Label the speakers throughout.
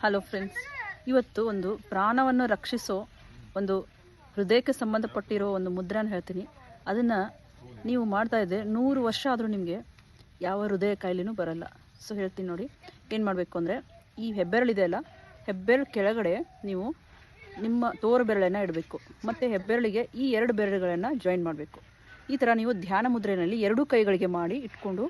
Speaker 1: Hello friends, ಇವತ್ತು ಒಂದು ಪ್ರಾಣವನ್ನು ರಕ್ಷಿಸೋ ಒಂದು ಹೃದಯಕ್ಕೆ ಸಂಬಂಧಪಟ್ಟಿರೋ ಒಂದು ಮುದ್ರೆನ ಹೇಳ್ತೀನಿ. ಅದನ್ನು ನೀವು ಮಾಡ್ತಾ ಇದ್ದರೆ 100 ವರ್ಷ ಆದರೂ ನಿಮಗೆ ಯಾವ ಹೃದಯ ಕಾಯಿಲೆನೂ ಬರಲ್ಲ. ಸೊ ಹೇಳ್ತೀನಿ ನೋಡಿ, ಏನು ಮಾಡಬೇಕು ಅಂದರೆ, ಈ ಹೆಬ್ಬೆರಳಿದೆಯಲ್ಲ, ಹೆಬ್ಬೆರಳು ಕೆಳಗಡೆ ನೀವು ನಿಮ್ಮ ತೋರು ಬೆರಳನ್ನು ಇಡಬೇಕು ಮತ್ತು ಹೆಬ್ಬೆರಳಿಗೆ ಈ 2 ಬೆರಳುಗಳನ್ನು ಜಾಯಿನ್ ಮಾಡಬೇಕು. ಈ ಥರ ನೀವು ಧ್ಯಾನ ಮುದ್ರೆಯಲ್ಲಿ 2 ಕೈಗಳಿಗೆ ಮಾಡಿ ಇಟ್ಕೊಂಡು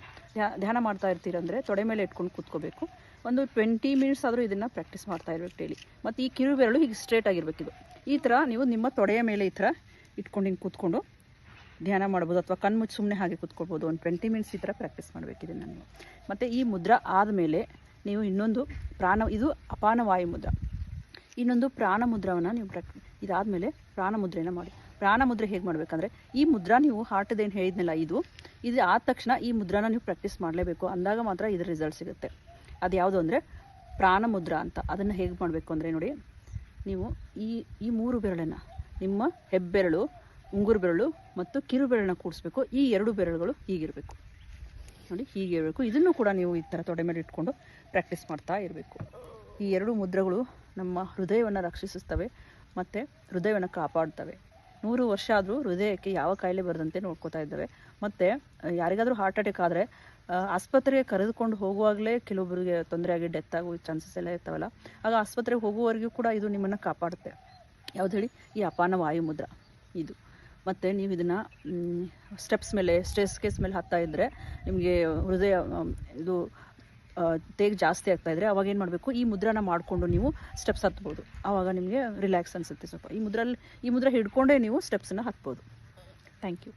Speaker 1: ಧ್ಯಾನ ಮಾಡ್ತಾ ಇರ್ತೀರಂದರೆ ತೊಡೆ ಮೇಲೆ ಇಟ್ಕೊಂಡು ಕೂತ್ಕೋಬೇಕು. ಒಂದು 20 ಮಿನಿಟ್ಸ್ ಆದರೂ ಇದನ್ನು ಪ್ರಾಕ್ಟೀಸ್ ಮಾಡ್ತಾ ಇರಬೇಕು ಡೈಲಿ. ಮತ್ತು ಈ ಕಿರು ಬೆರಳು ಹೀಗೆ ಸ್ಟ್ರೇಟ್ ಆಗಿರಬೇಕಿದು. ಈ ಥರ ನೀವು ನಿಮ್ಮ ತೊಡೆಯ ಮೇಲೆ ಈ ಥರ ಇಟ್ಕೊಂಡು ಹಿಂಗೆ ಕೂತ್ಕೊಂಡು ಧ್ಯಾನ ಮಾಡ್ಬೋದು, ಅಥವಾ ಕಣ್ಮುಚ್ಚಿ ಸುಮ್ಮನೆ ಹಾಗೆ ಕೂತ್ಕೊಳ್ಬೋದು. ಒಂದು 20 ಮಿನಿಟ್ಸ್ ಈ ಥರ ಪ್ರಾಕ್ಟೀಸ್ ಮಾಡಬೇಕು ಇದನ್ನು ನೀವು. ಮತ್ತು ಈ ಮುದ್ರಾ ಆದಮೇಲೆ ನೀವು ಇನ್ನೊಂದು ಇದು ಅಪಾನ ವಾಯು ಮುದ್ರಾ, ಇನ್ನೊಂದು ಪ್ರಾಣ ಮುದ್ರವನ್ನು ನೀವು ಇದಾದಮೇಲೆ ಪ್ರಾಣ ಮುದ್ರೆನ ಮಾಡಿ. ಪ್ರಾಣ ಮುದ್ರೆ ಹೇಗೆ ಮಾಡಬೇಕಂದ್ರೆ, ಈ ಮುದ್ರಾ ನೀವು ಹಾರ್ಟ್ದೇನು ಹೇಳಿದ್ನಲ್ಲ, ಇದು ಆದ ತಕ್ಷಣ ಈ ಮುದ್ರಾನ ನೀವು ಪ್ರಾಕ್ಟೀಸ್ ಮಾಡಲೇಬೇಕು. ಅಂದಾಗ ಮಾತ್ರ ಇದರ ರಿಸಲ್ಟ್ ಸಿಗುತ್ತೆ. ಅದು ಯಾವುದು ಅಂದರೆ ಪ್ರಾಣ ಮುದ್ರಾ ಅಂತ. ಅದನ್ನು ಹೇಗೆ ಮಾಡಬೇಕು ಅಂದರೆ ನೋಡಿ, ನೀವು ಈ 3 ಬೆರಳನ್ನು, ನಿಮ್ಮ ಹೆಬ್ಬೆರಳು, ಉಂಗುರು ಬೆರಳು ಮತ್ತು ಕಿರು ಬೆರಳನ್ನ ಕೂಡಿಸ್ಬೇಕು. ಈ 2 ಬೆರಳುಗಳು ಹೀಗಿರಬೇಕು ನೋಡಿ, ಹೀಗೆ ಇರಬೇಕು. ಇದನ್ನು ಕೂಡ ನೀವು ಈ ಥರ ತೊಡೆ ಮೇಲೆ ಇಟ್ಕೊಂಡು ಪ್ರಾಕ್ಟೀಸ್ ಮಾಡ್ತಾ ಇರಬೇಕು. ಈ 2 ಮುದ್ರೆಗಳು ನಮ್ಮ ಹೃದಯವನ್ನು ರಕ್ಷಿಸುತ್ತವೆ ಮತ್ತು ಹೃದಯವನ್ನು ಕಾಪಾಡ್ತವೆ. 100 ವರ್ಷ ಆದರೂ ಹೃದಯಕ್ಕೆ ಯಾವ ಕಾಯಿಲೆ ಬರದಂತೆ ನೋಡ್ಕೋತಾ ಇದ್ದಾವೆ. ಮತ್ತು ಯಾರಿಗಾದರೂ ಹಾರ್ಟ್ ಅಟ್ಯಾಕ್ ಆದರೆ ಆಸ್ಪತ್ರೆಗೆ ಕರೆದುಕೊಂಡು ಹೋಗುವಾಗಲೇ ಕೆಲವೊಬ್ಬರಿಗೆ ತೊಂದರೆ ಆಗಿ ಡೆತ್ ಆಗೋ ಚಾನ್ಸಸ್ ಎಲ್ಲ ಇರ್ತಾವಲ್ಲ, ಆಗ ಆಸ್ಪತ್ರೆಗೆ ಹೋಗುವವರೆಗೂ ಕೂಡ ಇದು ನಿಮ್ಮನ್ನು ಕಾಪಾಡುತ್ತೆ. ಯಾವ್ದು ಹೇಳಿ? ಈ ಅಪಾನ ವಾಯು ಮುದ್ರಾ ಇದು. ಮತ್ತು ನೀವು ಇದನ್ನು ಸ್ಟೆಪ್ಸ್ ಮೇಲೆ, ಸ್ಟೇರ್ಕೇಸ್ ಮೇಲೆ ಹತ್ತಾ ಇದ್ದರೆ ನಿಮಗೆ ಹೃದಯ ಇದು ತೇಗ ಜಾಸ್ತಿ ಆಗ್ತಾಯಿದ್ರೆ ಅವಾಗ ಏನು ಮಾಡಬೇಕು, ಈ ಮುದ್ರಾನ ಮಾಡಿಕೊಂಡು ನೀವು ಸ್ಟೆಪ್ಸ್ ಹತ್ಬೋದು. ಆವಾಗ ನಿಮಗೆ ರಿಲ್ಯಾಕ್ಸ್ ಅನಿಸುತ್ತೆ ಸ್ವಲ್ಪ. ಈ ಮುದ್ರಾ ಹಿಡ್ಕೊಂಡೇ ನೀವು ಸ್ಟೆಪ್ಸನ್ನು ಹತ್ಬೋದು. Thank you.